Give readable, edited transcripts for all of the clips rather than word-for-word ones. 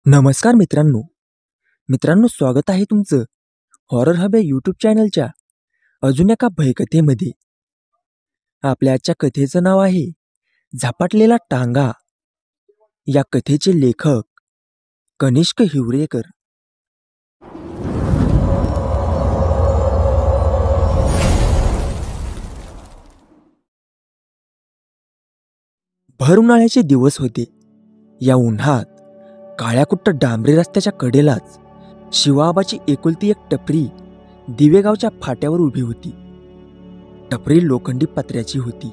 नमस्कार मित्रांनो. स्वागत आहे तुमचं हॉरर हब या यूट्यूब चॅनलच्या अजून एका भयकथेमध्ये. आपल्या आजच्या कथेचं नाव आहे झपाटलेला टांगा. या कथेचे लेखक कनिष्क हिवरेकर. भर उन्हाळ्याचे दिवस होते. या उन्हात काळ्याकुट्ट डांबरी रस्त्याच्या कडेलाच शिवाबाची एकुलती एक टपरी दिवेगावच्या फाट्यावर उभी होती. टपरी लोखंडी पत्र्याची होती.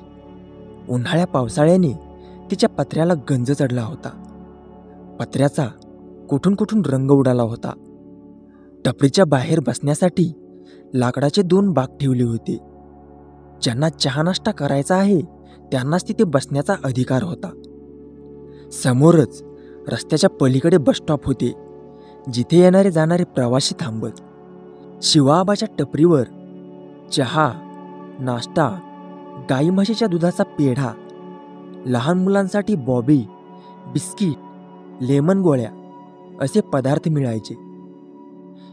उन्हाळ्या पावसाळ्याने तिच्या पत्र्याला गंज चढला होता. पत्र्याचा कुठून कुठून रंग उडाला होता. टपरीच्या बाहेर बसण्यासाठी लाकडाचे 2 बाक ठेवले होते. ज्यांना चहा नाश्ता करायचा आहे त्यांनाच तिथे बसण्याचा अधिकार होता. समोरच रस्त्याच्या पलीकडे बसस्टॉप होते, जिथे येणारे जाणारे प्रवासी थांबत. शिवाबाच्या टपरीवर चहा, नाश्ता, गाई म्हशीच्या दुधाचा पेढा, लहान मुलांसाठी बॉबी, बिस्किट, लेमन गोळ्या असे पदार्थ मिळायचे.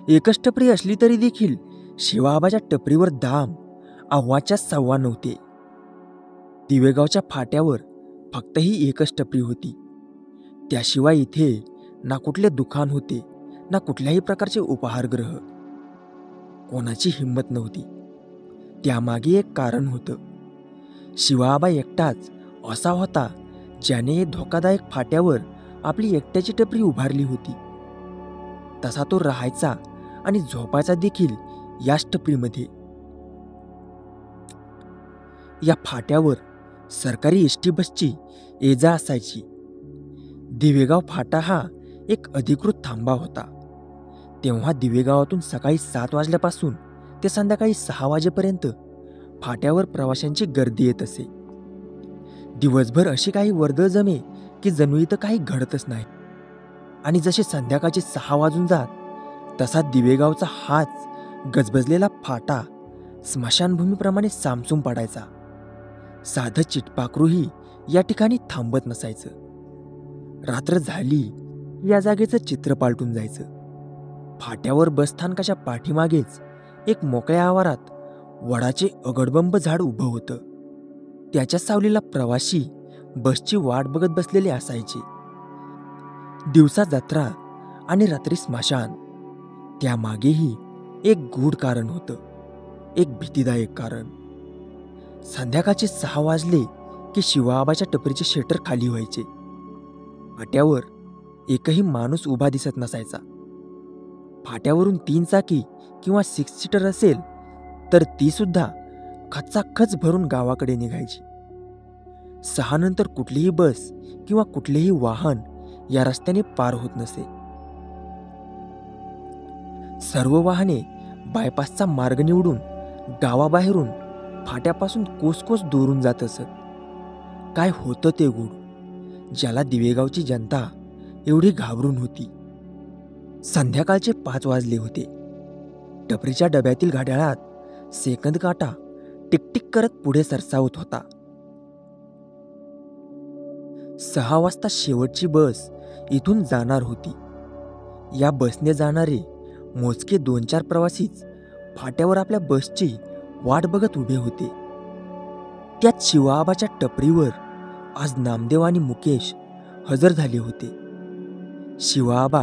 एकच टपरी असली तरी देखील शिवाबाच्या टपरीवर दाम अव्वाच्या सव्वा नव्हते. दिवेगावच्या फाट्यावर फक्त ही एकच टपरी होती. त्याशिवाय इथे ना कुठले दुकान होते, ना कुठल्याही प्रकारचे उपहारगृह. कोणाची हिंमत नव्हती. त्यामागे एक कारण होतं. शिवाबा एकटाच असा होता ज्याने हे धोकादायक फाट्यावर आपली एकट्याची टपरी उभारली होती. तसा तो राहायचा आणि झोपायचा देखील याच टपरीमध्ये. या फाट्यावर सरकारी एसटी बसची ये-जा असायची. दिवेगाव फाटा हा एक अधिकृत थांबा होता. तेव्हा दिवेगावातून सकाळी 7 वाजल्यापासून ते संध्याकाळी 6 वाजेपर्यंत फाट्यावर प्रवाशांची गर्दी येत असे. दिवसभर अशी काही वर्दळ जमे की जणू इथं काही घडतच नाही. आणि जसे संध्याकाळचे 6 वाजून जात तसा दिवेगावचा हाच गजबजलेला फाटा स्मशानभूमीप्रमाणे सामसूम पडायचा. साधं चिटपाखरूही या ठिकाणी थांबत नसायचं. रात्र झाली या जागेचं चित्र पालटून जायचं. फाट्यावर बसस्थानकाच्या पाठीमागेच एक मोकळ्या आवारात वडाचे अगडबंब झाड उभं होतं. त्याच्या सावलीला प्रवासी बसची वाट बघत बसलेले असायचे. दिवसा जत्रा आणि रात्री स्मशान. त्यामागेही एक गूढ कारण होतं, एक भीतीदायक कारण. संध्याकाळचे 6 वाजले की शिवाबाच्या टपरीचे शटर खाली व्हायचे. फाट्यावर एकही माणूस उभा दिसत नसायचा. फाट्यावरून 3 चाकी किंवा 6 सीटर असेल तर ती सुद्धा खचाखच भरून गावाकडे निघायची. 6 नंतर कुठलीही बस किंवा कुठलेही वाहन या रस्त्याने पार होत नसे. सर्व वाहने बायपासचा मार्ग निवडून गावाबाहेरून फाट्यापासून कोसकोस दोरून जात असत. काय होतं ते गूढ, ज्याला दिवेगावची जनता एवढी घाबरून होती. संध्याकाळचे 5 वाजले होते. टपरीच्या डब्यातील घड्याळात सेकंद काटा टिकटिक करत पुढे सरसावत होता. 6 वाजता शेवटची बस इथून जाणार होती. या बसने जाणारे मोजके 2-4 प्रवासीच फाट्यावर आपल्या बसची वाट बघत उभे होते. त्यात शिवाबाच्या टपरीवर आज नामदेव आणि मुकेश हजर झाले होते. शिवाबा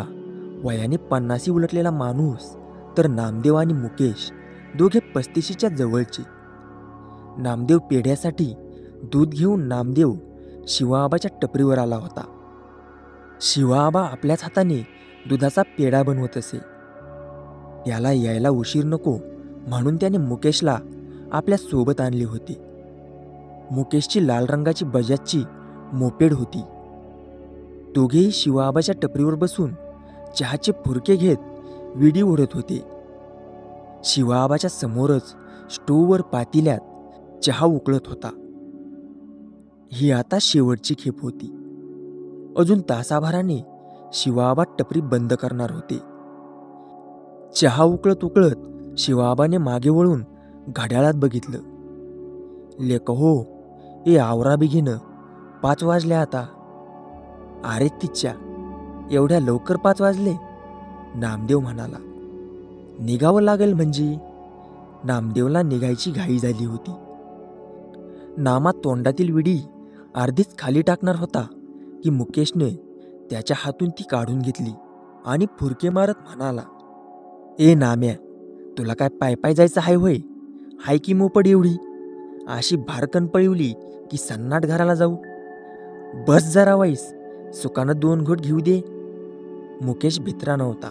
वयाने 50 उलटलेला माणूस, तर नामदेव आणि मुकेश दोघे 35च्या जवळचे. नामदेव पेढ्यासाठी दूध घेऊन नामदेव शिवाबाच्या टपरीवर आला होता. शिवाबा आपल्याच हाताने दुधाचा पेढा बनवत असे. त्याला यायला उशीर नको म्हणून त्याने मुकेशला आपल्या सोबत आणले होते. मुकेशची लाल रंगाची बजाजची मोपेड होती. दोघेही शिवाबाच्या टपरीवर बसून चहाचे फुरके घेत विडी ओढत होते. शिवाबाच्या समोरच स्टोव्हवर पातेल्यात चहा उकळत होता. ही आता शेवटची खेप होती. अजून तासाभराने शिवाबा टपरी बंद करणार होते. चहा उकळत उकळत शिवाबाने मागे वळून घड्याळात बघितलं. लेकहो, ए आवरा बिघीनं, 5 वाजले आता. अरे तिच्या, एवढ्या लवकर 5 वाजले? नामदेव म्हणाला. निघावं लागेल म्हणजे. नामदेवला निघायची घाई झाली होती. नामा तोंडातील विडी अर्धीच खाली टाकणार होता की मुकेशने त्याच्या हातून ती काढून घेतली आणि फुरके मारत म्हणाला, ए नाम्या, तुला काय पाय पाय जायचं हाय होय? हाय की मोपड एवढी? अशी भारकन पळवली की सन्नाट घराला जाऊ. बस जरा वाईस, सुकानं 2 घोट घेऊ दे. मुकेश भित्रा नव्हता.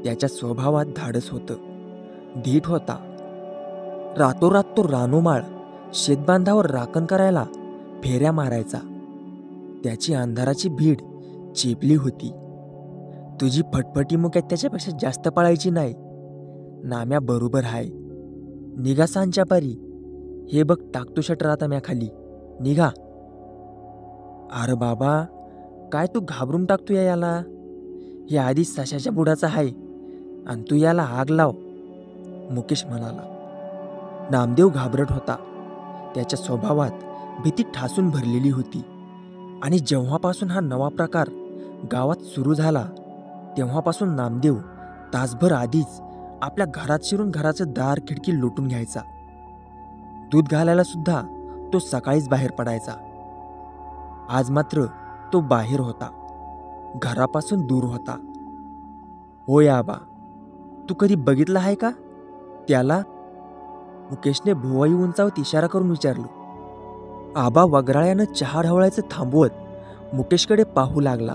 त्याच्या स्वभावात धाडस होतं, धीट होता. रातोरात तो रानोमाळ शेतबांधावर राखण करायला फेऱ्या मारायचा. त्याची अंधाराची भीड चेपली होती. तुझी फटफटी मुक्यात त्याच्यापेक्षा जास्त पळायची नाही. नाम्या बरोबर हाय. निघा सांच्या पारी. हे बघ टाकतो शटर आता म्या खाली. निघा. अरे बाबा, काय तू घाबरून टाकतोय याला? हे आधीच सशाच्या बुडाचा आहे आणि तू याला आग लाव, मुकेश म्हणाला. नामदेव घाबरट होता. त्याच्या स्वभावात भीती ठासून भरलेली होती. आणि जेव्हापासून हा नवा प्रकार गावात सुरू झाला तेव्हापासून नामदेव तासभर आधीच आपल्या घरात शिरून घराचं दार खिडकी लुटून घ्यायचा. दूध घालायला सुद्धा तो सकाळीच बाहेर पडायचा. आज मात्र तो बाहेर होता, घरापासून दूर होता. होय आबा, तू कधी बघितला आहे का त्याला? मुकेशने भुवई उंचावत इशारा करून विचारलं. आबा वगराळ्यानं चहा ढवळायचं थांबवत मुकेशकडे पाहू लागला.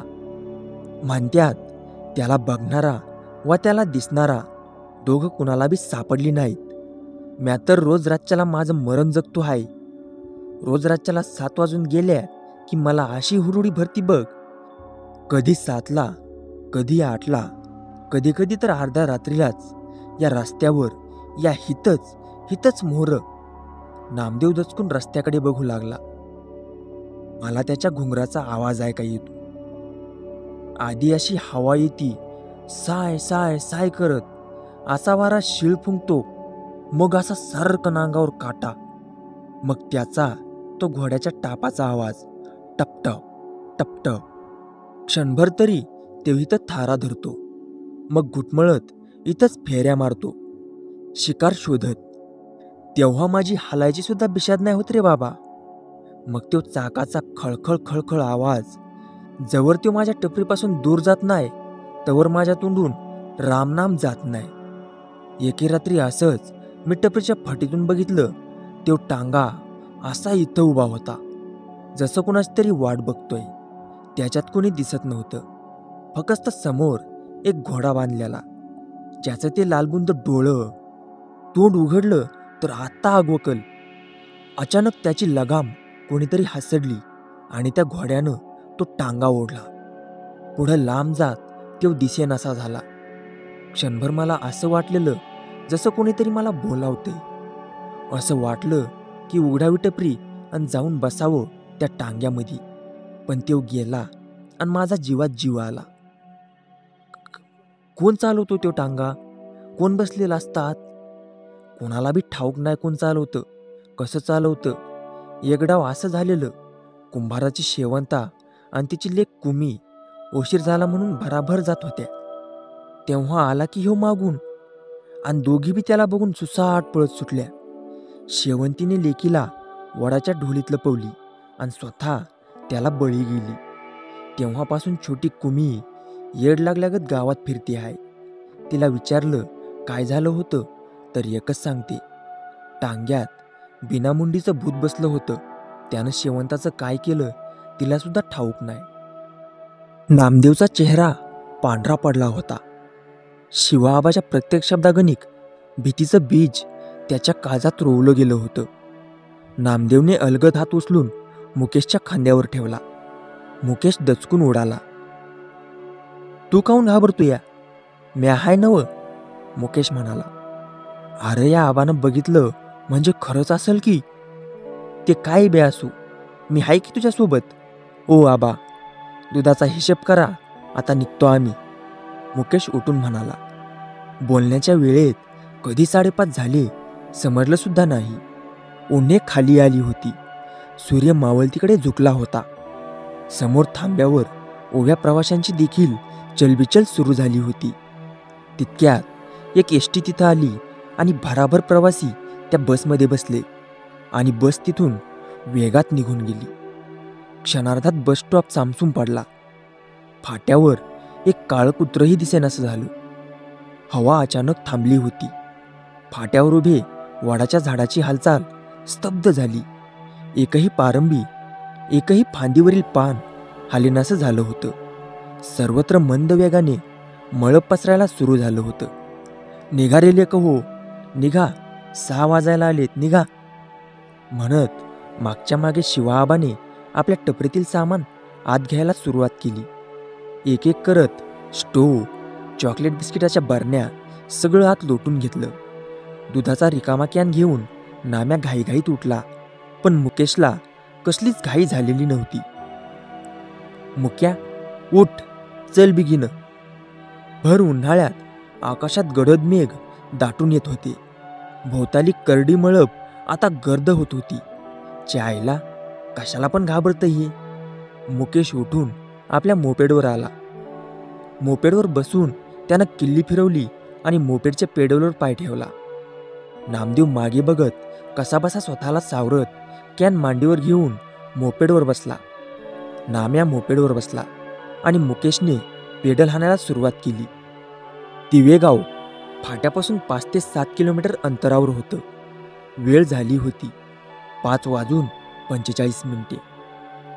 म्हणत्यात त्याला बघणारा व त्याला दिसणारा दोघं कुणाला बी सापडली नाहीत. म्या तर रोज रातच्याला माझं मरण जगतो आहे. रोज रातच्याला 7 वाजून गेल्या की मला अशी हुरुडी भरती बघ. कधी 7ला, कधी 8ला, कधी कधी तर अर्ध्या रात्रीलाच या रस्त्यावर, या हितच मोहर. नामदेव दचकून रस्त्याकडे बघू लागला. मला त्याच्या घुंगराचा आवाज ऐका येतो. आधी अशी हवा येती, साय साय साय करत. असा वारा शिळ फुंकतो, मग असा सर्रकन अंगावर काटा. मग त्याचा तो घोड्याच्या टापाचा आवाज, टपटप टपटप. क्षणभर तरी तो इथं थारा धरतो, मग घुटमळत इथंच फेऱ्या मारतो, शिकार शोधत. तेव्हा माझी हालायची सुद्धा बिशाद नाही होत रे बाबा. मग तो चाकाचा खळखळ खळखळ आवाज, जवळ तो माझ्या टपरीपासून दूर जात नाही तवर माझ्या तोंडून रामनाम जात नाही. एके रात्री असंच मी टपरीच्या फाटीतून बघितलं. तो टांगा असा इथं उभा होता, जसं कुणाची तरी वाट बघतोय. त्याच्यात कोणी दिसत नव्हतं, फक्त समोर एक घोडा बांधलेला, ज्याचं ते लालबुंद डोळं. तोंड उघडलं तर आत्ता आगवकल. अचानक त्याची लगाम कोणीतरी हसडली आणि त्या घोड्यानं तो टांगा ओढला. पुढं लांब जात तो दिसेनासा झाला. क्षणभर मला असं वाटलेलं जसं कोणीतरी मला बोलावते. असं वाटलं की उघडावी टपरी आणि जाऊन बसावं त्या टांग्यामध्ये. पण तो गेला आणि माझा जीवात जीव आला. कोण चालवतो तो टांगा? कोण बसलेला असतात? कोणाला बी ठाऊक नाही कोण चालवतं, कसं चालवतं. एकडाव असं झालेलं, कुंभाराची शेवंता आणि तिची लेक कुमी उशीर झाला म्हणून भराभर जात होत्या. तेव्हा आला की ह्यो मागून, आणि दोघी बी त्याला बघून सुसाट पळत सुटल्या. शेवंतीने लेकीला वडाच्या ढोलीत लपवली आणि स्वतः त्याला बळी गेली. तेव्हापासून छोटी कुमी येड लागल्यागत गावात फिरते आहे. तिला विचारलं काय झालं होतं तर एकच सांगते, टांग्यात बिनामुंडीचं भूत बसलं होतं. त्यानं शेवंताचं काय केलं तिला सुद्धा ठाऊक नाही. नामदेवचा चेहरा पांढरा पडला होता. शिवाआबाच्या प्रत्येक शब्दागणिक भीतीचं बीज त्याच्या काळजात रोवलं गेलं होतं. नामदेवने अलगद हात उचलून मुकेशच्या खांद्यावर ठेवला. मुकेश दचकून उडाला. तू काऊन घाबरतो या? म्या हाय नव, मुकेश म्हणाला. अरे या आबानं बघितलं म्हणजे खरंच असेल की. ते काय बे असू, मी हाय की तुझ्यासोबत. ओ आबा, दुधाचा हिशेब करा, आता निघतो आम्ही, मुकेश उठून म्हणाला. बोलण्याच्या वेळेत कधी 5:30 झाले समजलं सुद्धा नाही. उन्हे खाली आली होती. सूर्य मावळतीकडे झुकला होता. समोर थांब्यावर ओव्या प्रवाशांची देखील चलबिचल सुरू झाली होती. तितक्यात एक एस टी तिथं आली आणि भराभर प्रवासी त्या बसमध्ये बसले आणि बस तिथून वेगात निघून गेली. क्षणार्धात बस स्टॉप सामसूम पडला. फाट्यावर एक काळं कुत्रंही दिसेनासं झालं. हवा अचानक थांबली होती. फाट्यावर उभे वडाच्या झाडाची हालचाल स्तब्ध झाली. एकही पारंबी, एकही फांदीवरील पान हालेनासं झालं होतं. सर्वत्र मंद वेगाने मळप पसरायला सुरू झालं होतं. निघा रे लेक हो, निघा, 6 वाजायला आलेत, निघा म्हणत मागच्या मागे शिवाआबाने आपल्या टपरीतील सामान आत घ्यायला सुरुवात केली. एक एक करत स्टोव, चॉकलेट बिस्किटाच्या बरण्या सगळं आत लोटून घेतलं. दुधाचा रिकामा कॅन घेऊन नाम्या घाईघाईत उठला, पण मुकेशला कसलीच घाई झालेली नव्हती. मुक्या, उठ, चल बिगीनं. भर उन्हाळ्यात आकाशात गडद मेघ दाटून येत होते. भोवताली करडी मळप आता गर्द होत होती. चायला कशाला पण घाबरतं हे. मुकेश उठून आपल्या मोपेडवर आला. मोपेडवर बसून त्यानं किल्ली फिरवली आणि मोपेडच्या पेडलवर पाय ठेवला. नामदेव मागे बघत कसाबसा स्वतःला सावरत कॅन मांडीवर घेऊन मोपेडवर बसला. नाम्या मोपेडवर बसला आणि मुकेशने पेडल हाणायला सुरुवात केली. दिवेगाव फाट्यापासून 5 ते 7 किलोमीटर अंतरावर होतं. वेळ झाली होती 5:45.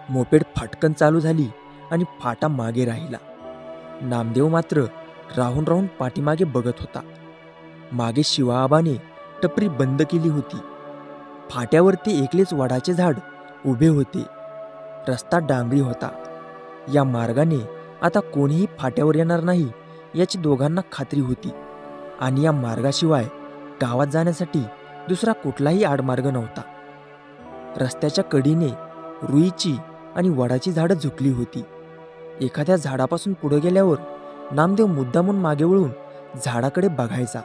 मोपेड फाटकन चालू झाली आणि फाटा मागे राहिला. नामदेव मात्र राहून राहून पाठीमागे बघत होता. मागे शिवाआबाने टपरी बंद केली होती. फाट्यावरती एकलेच वडाचे झाड उभे होते. रस्ता डांबरी होता. या मार्गाने आता कोणीही फाट्यावर येणार नाही याची दोघांना खात्री होती आणि या मार्गाशिवाय गावात जाण्यासाठी दुसरा कुठलाही आडमार्ग नव्हता. रस्त्याच्या कडीने रुईची आणि वडाची झाडं झुकली होती. एखाद्या झाडापासून पुढे गेल्यावर नामदेव मुद्दामून मागे वळून झाडाकडे बघायचा.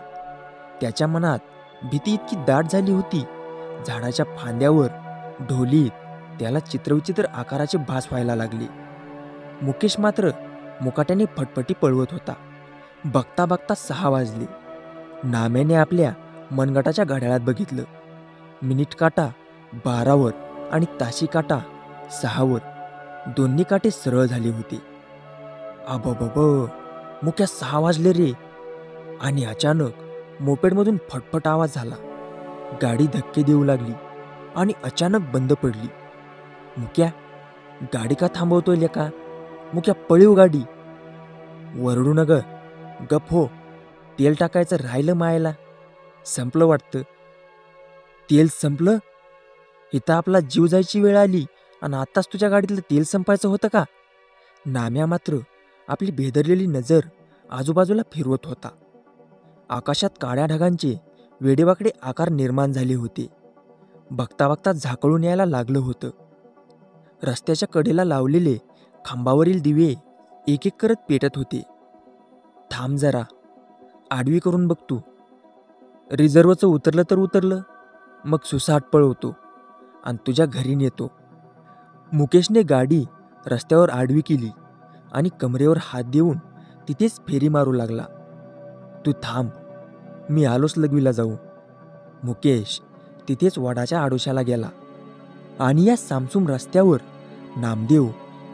त्याच्या मनात भीती इतकी दाट झाली होती, झाडाच्या फांद्यावर ढोलीत त्याला चित्रविचित्र आकाराचे भास व्हायला लागले. मुकेश मात्र मुकाट्याने फटफटी पळवत होता. बघता बघता 6 वाजले. नाम्याने आपल्या मनगटाच्या घड्याळात बघितलं. मिनिट काटा 12वर आणि ताशी काटा 6वर. दोन्ही काटे सरळ झाले होते. अबब, मुक्या 6 वाजले रे. आणि अचानक मोपेडमधून फटफट आवाज झाला. गाडी धक्के देऊ लागली आणि अचानक बंद पडली. मुक्या, गाडी का थांबवतोय लेका? मुक्या, पळीव गाडी. वरडू नग, गप हो. तेल टाकायचं राहिलं मायला. संपलं वाटतं. तेल संपलं? इथं आपला जीव जायची वेळ आली आणि आत्ताच तुझ्या गाडीतलं तेल संपायचं होतं का? नाम्या मात्र आपली भेदरलेली नजर आजूबाजूला फिरवत होता. आकाशात काळ्या ढगांचे वेडेवाकडे आकार निर्माण झाले होते. बघता बघता झाकळून यायला लागलं होतं. रस्त्याच्या कडेला लावलेले खांबावरील दिवे एक एक करत पेटत होते. थांब जरा, आडवी करून बघ तू. रिझर्वचं उतरलं तर उतरलं, मग सुसाट पळवतो आणि तुझ्या घरी नेतो. मुकेशने गाडी रस्त्यावर आडवी केली आणि कमरेवर हात देऊन तिथेच फेरी मारू लागला. तू थांब, मी आलोच लघवीला जाऊ. मुकेश तिथेच वडाच्या आडोशाला गेला आणि या सामसूम रस्त्यावर नामदेव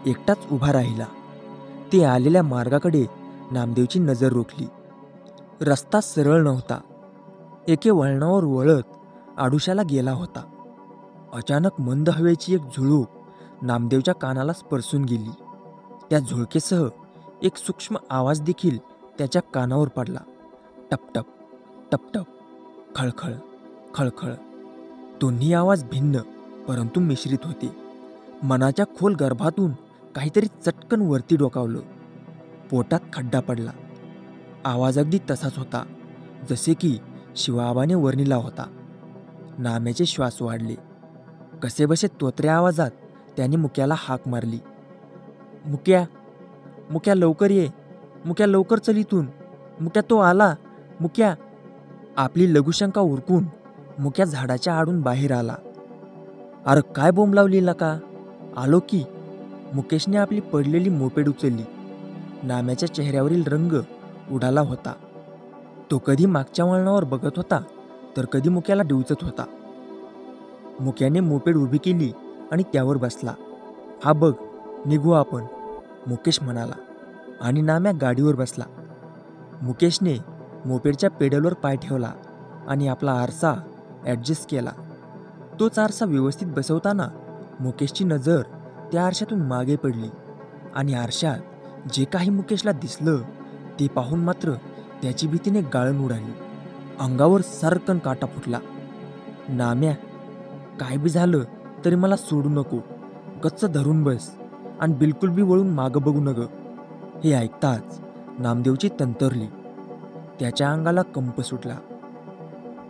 एकटाच उभा राहिला. ते आलेल्या मार्गाकडे नामदेवची नजर रोखली. रस्ता सरळ नव्हता. एके वळणावर वळत आडोशाला गेला होता. अचानक मंद हवेची एक झुळूक नामदेवच्या कानाला स्पर्शून गेली. त्या झुळकेसह एक सूक्ष्म आवाज देखील त्याच्या कानावर पडला. टपटप टपटप, खळखळ खळखळ. दोन्ही आवाज भिन्न परंतु मिश्रित होते. मनाच्या खोल गर्भातून काहीतरी चटकन वरती डोकावलं. पोटात खड्डा पडला. आवाज अगदी तसाच होता जसे की शिवाबाने वर्णिला होता. नाम्याचे श्वास वाढले. कसेबसे तोत्र्या आवाजात त्याने मुक्याला हाक मारली. मुक्या, मुक्या लवकर ये. मुक्या लवकर चल इथून. मुक्या, तो आला. मुक्या. आपली लघुशंका उरकून मुक्या झाडाच्या आडून बाहेर आला. अरे काय बोंब लावलीला का? आलो की. मुकेशने आपली पडलेली मोपेड उचलली. नाम्याच्या चेहऱ्यावरील रंग उडाला होता. तो कधी मागच्या वळणावर बघत होता तर कधी मुक्याला डिवचत होता. मुक्याने मोपेड उभी केली आणि त्यावर बसला. हा बघ, निघू आपण, मुकेश म्हणाला आणि नाम्या गाडीवर बसला. मुकेशने मोपेडच्या पेडलवर पाय ठेवला आणि आपला आरसा ॲडजस्ट केला. तोच आरसा व्यवस्थित बसवताना मुकेशची नजर त्या आरशातून मागे पडली आणि आरशात जे काही मुकेशला दिसलं ते पाहून मात्र त्याची भीतीने गाळण उडाली. अंगावर सरकन काटा फुटला. नाम्या, काय बी झालं तरी मला सोडू नको, गच्च धरून बस आणि बिलकुल बी वळून मागं बघू नग. हे ऐकताच नामदेवची तंतरली. त्याच्या अंगाला कंप सुटला.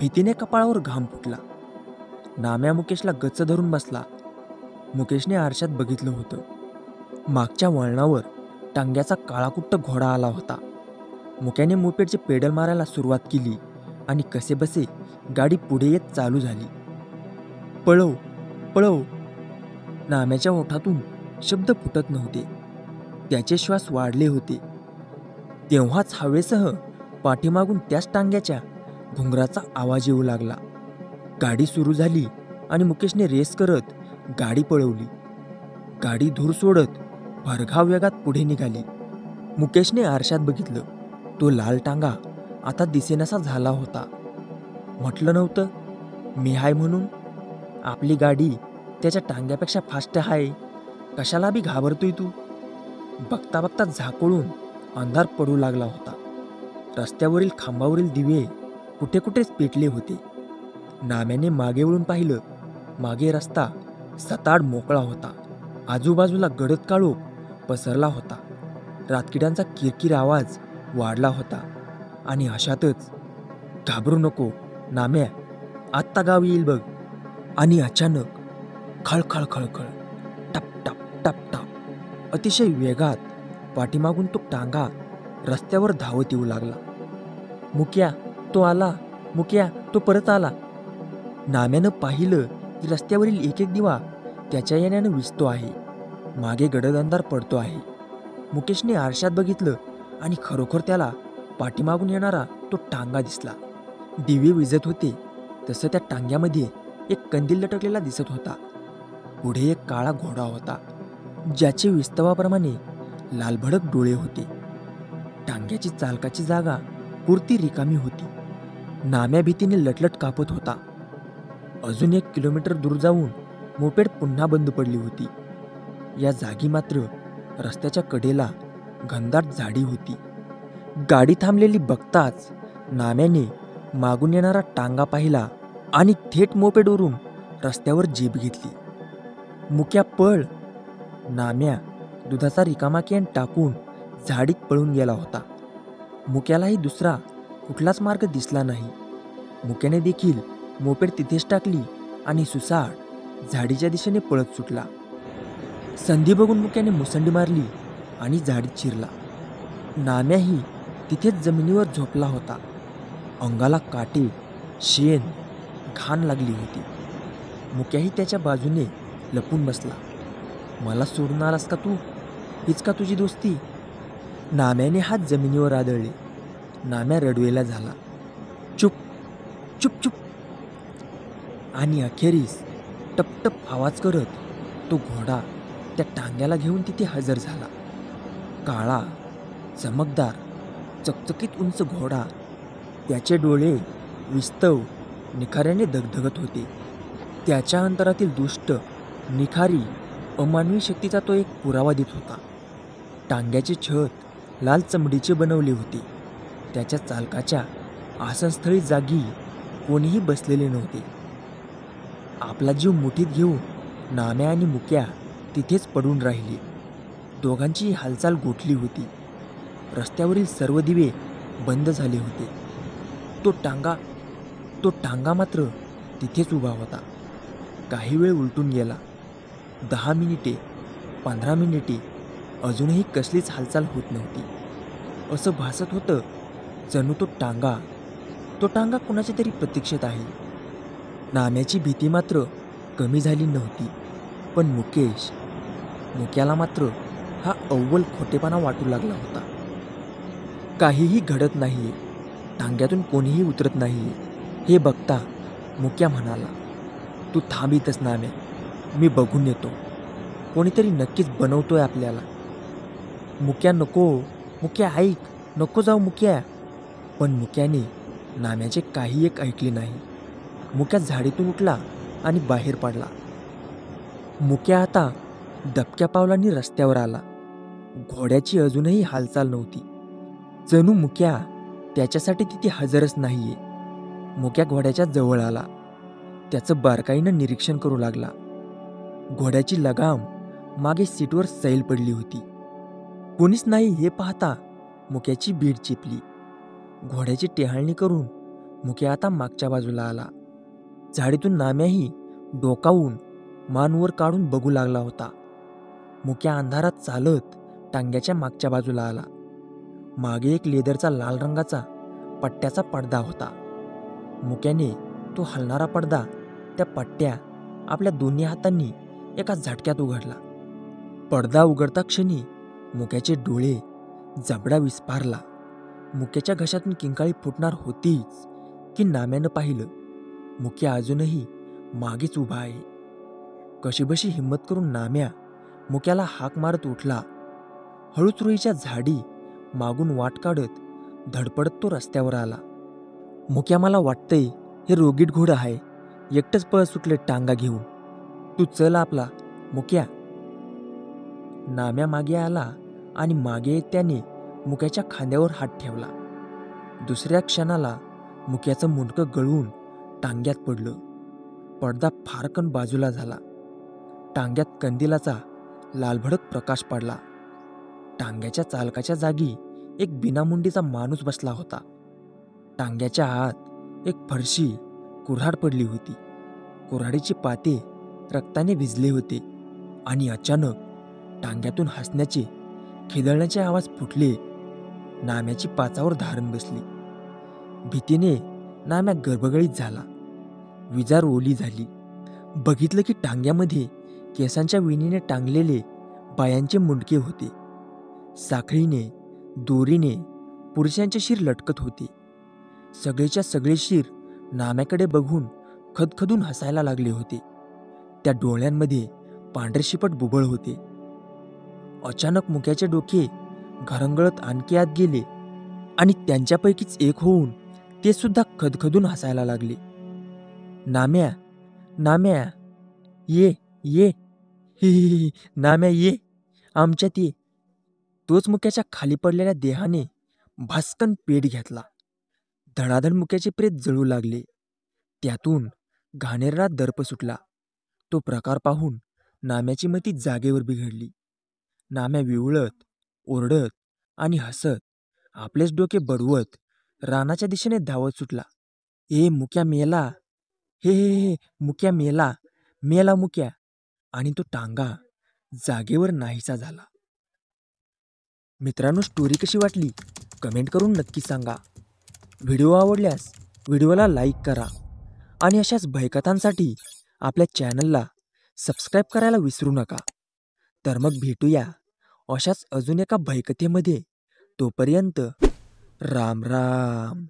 भीतीने कपाळावर घाम फुटला. नाम्या मुकेशला गच्च धरून बसला. मुकेशने आरशात बघितलं होतं. मागच्या वळणावर टांग्याचा काळाकुट्ट घोडा आला होता. मुक्याने मोपेडचे पेडल मारायला सुरुवात केली आणि कसेबसे गाडी पुढे येत चालू झाली. पळव पळव, नाम्याच्या ओठातून शब्द फुटत नव्हते. त्याचे श्वास वाढले होते. तेव्हाच हवेसह पाठीमागून त्याच टांग्याच्या घुंगराचा आवाज येऊ लागला. गाडी सुरू झाली आणि मुकेशने रेस करत गाडी पळवली. गाडी धूर सोडत भरधाव वेगात पुढे निघाली. मुकेशने आरशात बघितलं. तो लाल टांगा आता दिसेनासा झाला होता. म्हटलं नव्हतं मी हाय म्हणून? आपली गाडी त्याच्या टांग्यापेक्षा फास्ट आहे. कशाला बी घाबरतोय तू? बघता बघता झाकोळून अंधार पडू लागला होता. रस्त्यावरील खांबावरील दिवे कुठे कुठेच पेटले होते. नाम्याने मागे वळून पाहिलं. मागे रस्ता सताड मोकळा होता. आजूबाजूला गडद काळोख पसरला होता. रातकिड्यांचा किरकिर आवाज वाढला होता. आणि अशातच, घाबरू नको नाम्या, आत्ता गाव येईल बघ. आणि अचानक खळखळ खळखळ, टप टप टप टप अतिशय वेगात पाठीमागून तो टांगा रस्त्यावर धावत येऊ लागला. मुक्या, तो आला. मुक्या, तो परत आला. नाम्यानं पाहिलं की रस्त्यावरील एक एक दिवा त्याच्या येण्यानं विझतो आहे. मागे गडद अंधार पडतो आहे. मुकेशने आरशात बघितलं आणि खरोखर त्याला पाठीमागून येणारा तो टांगा दिसला. दिवे विझत होते तसं त्या टांग्यामध्ये एक कंदील लटकलेला दिसत होता. पुढे एक काळा घोडा होता ज्याचे विस्तवाप्रमाणे लालभडक डोळे होते. टांग्याची चालकाची जागा पुरती रिकामी होती. नाम्या भीतीने लटलट कापत होता. अजून 1 किलोमीटर दूर जाऊन मोपेड पुन्हा बंद पडली होती. या जागी मात्र रस्त्याच्या कडेला घनदाट झाडी होती. गाडी थांबलेली बघताच नाम्याने मागून येणारा टांगा पाहिला आणि थेट मोपेडवरून रस्त्यावर जीप घेतली. मुक्या, पळ. नाम्या दुधाचा रिकामा कॅन टाकून झाडीत पळून गेला होता. मुक्यालाही दुसरा कुठलाच मार्ग दिसला नाही. मुक्याने देखील मोपेड तिथेच टाकली आणि सुसाट झाडीच्या दिशेने पळत सुटला. संधी बघून मुक्याने मुसंडी मारली आणि झाडीत शिरला. नाम्याही तिथेच जमिनीवर झोपला होता. अंगाला काटे, शेण, घाण लागली होती. मुक्याही त्याच्या बाजूने लपून बसला. मला सोडून आलास का तू? हीच का तुझी दोस्ती? नाम्याने हात जमिनीवर आदळले. नाम्या रडवेला झाला. चुप चुप चुप. आणि अखेरीस टपटप आवाज करत तो घोडा त्या टांग्याला घेऊन तिथे हजर झाला. काळा, चमकदार, चकचकीत उंच घोडा. त्याचे डोळे विस्तव निखाऱ्याने धगधगत होते. त्याच्या अंतरातील दुष्ट, निखारी, अमानवी शक्तीचा तो एक पुरावा देत होता. टांग्याचे छत लाल चमडीचे बनवले होते. त्याच्या चालकाच्या आसनस्थळी जागी कोणीही बसलेले नव्हते. आपला जीव मुठीत घेऊन नाम्या आणि मुक्या तिथेच पडून राहिली. दोघांची हालचाल गोठली होती. रस्त्यावरील सर्व दिवे बंद झाले होते. तो टांगा मात्र तिथेच उभा होता. काही वेळ उलटून गेला. 10 मिनिटे, 15 मिनिटे अजूनही कसलीच हालचाल होत नव्हती. असं भासत होतं जणू तो टांगा कुणाच्या तरी प्रतीक्षेत आहे. नाम्याची भीती मात्र कमी झाली नव्हती. पण मुकेश मुक्याला मात्र हा अव्वल खोटेपणा वाटू लागला होता. काहीही घडत नाहीये, टांग्यातून कोणीही उतरत नाहीये हे बघता मुक्या म्हणाला, "तू थांब इथंच नाम्या, मी बघून येतो. कोणीतरी नक्कीच बनवतोय आपल्याला." "मुक्या नको, मुक्या ऐक, नको जाऊ मुक्या." पण मुक्याने नाम्याचे काही एक ऐकले नाही. मुक्या झाडीतून उठला आणि बाहेर पडला. मुक्या आता दबक्या पावलांनी रस्त्यावर आला. घोड्याची अजूनही हालचाल नव्हती. जणू मुक्या त्याच्यासाठी तिथे हजरच नाहीये. मुक्या घोड्याच्या जवळ आला. त्याचं बारकाईनं निरीक्षण करू लागला. घोड्याची लगाम मागे सीटवर सैल पडली होती. कोणीच नाही हे पाहता मुक्याची भीड चिपली. घोड्याची टेहाळणी करून मुक्या आता मागच्या बाजूला आला. झाडीतून नाम्याही डोकावून मान वर काढून बघू लागला होता. मुक्या अंधारात चालत टांग्याच्या मागच्या बाजूला आला. मागे एक लेदरचा लाल रंगाचा पट्ट्याचा पडदा होता. मुक्याने तो हलणारा पडदा, त्या पट्ट्या आपल्या दोन्ही हातांनी एका झटक्यात उघडला. पडदा उघडता क्षणी मुक्याचे डोळे जबडा विस्फारला. मुक्याच्या घशातून किंकाळी फुटणार होतीच की नाम्यानं पाहिलं, मुक्या अजूनही मागेच उभा आहे. कशीबशी हिंमत करून नाम्या मुक्याला हाक मारत उठला. हळूच रुईच्या झाडी मागून वाट काढत धडपडत तो रस्त्यावर आला. मुक्या, मला वाटतंय हे रोगीट घोडं आहे, एकटंच पळ सुटले टांगा घेऊन. तू चल आपला मुक्या. नाम्या मागे आला आणि मागे त्याने मुक्याच्या खांद्यावर हात ठेवला. दुसऱ्या क्षणाला मुक्याचं मुंडकं गळून टांग्यात पडलं. पडदा फारकन बाजूला झाला. टांग्यात कंदिलाचा लालभडक प्रकाश पडला. टांग्याच्या चालकाच्या जागी एक बिनामुंडीचा माणूस बसला होता. टांग्याच्या आत एक फरशी कुऱ्हाड पडली होती. कुऱ्हाडीचे पाते रक्ताने भिजले होते आणि अचानक टांग्यातून हसण्याचे, खिदळण्याचे आवाज फुटले. नाम्याची पाचावर धारण बसली. भीतीने नाम्या गर्भगळीत झाला. विजार ओली झाली. बघितलं की टांग्यामध्ये केसांच्या विणीने टांगलेले बायांचे मुंडके होते. साखळीने, दोरीने पुरुषांचे शिर लटकत होते. सगळेच्या सगळे शिर नाम्याकडे बघून खदखदून हसायला लागले होते. त्या डोळ्यांमध्ये पांढरे शिपट बुबळ होते. अचानक मुक्याचे डोके घरंगळत आणखी आत गेले आणि त्यांच्यापैकीच एक होऊन ते सुद्धा खदखदून हसायला लागले. नाम्या, नाम्या, ये ये, ही ही ही, नाम्या ये, आमच्यात ये. तोच मुक्याच्या खाली पडलेल्या देहाने भास्कन पेट घेतला. धडाधड मुक्याचे प्रेत जळू लागले. त्यातून घाणेरडा दर्प सुटला. तो प्रकार पाहून नाम्याची मती जागेवर बिघडली. नाम्या विवळत, ओरडत आणि हसत आपलेच डोके बडवत रानाच्या दिशेने धावत सुटला. ए मुक्या मेला, हे हे हे, मुक्या मेला, मेला मुक्या. आणि तो टांगा जागेवर नाहीसा झाला. मित्रांनो, स्टोरी कशी वाटली कमेंट करून नक्की सांगा. व्हिडिओ आवडल्यास व्हिडिओला लाईक करा आणि अशाच भयकथांसाठी आपल्या चॅनलला सबस्क्राईब करायला विसरू नका. तर मग भेटूया अशाच अजून एका भयकथेमध्ये. तोपर्यंत राम राम.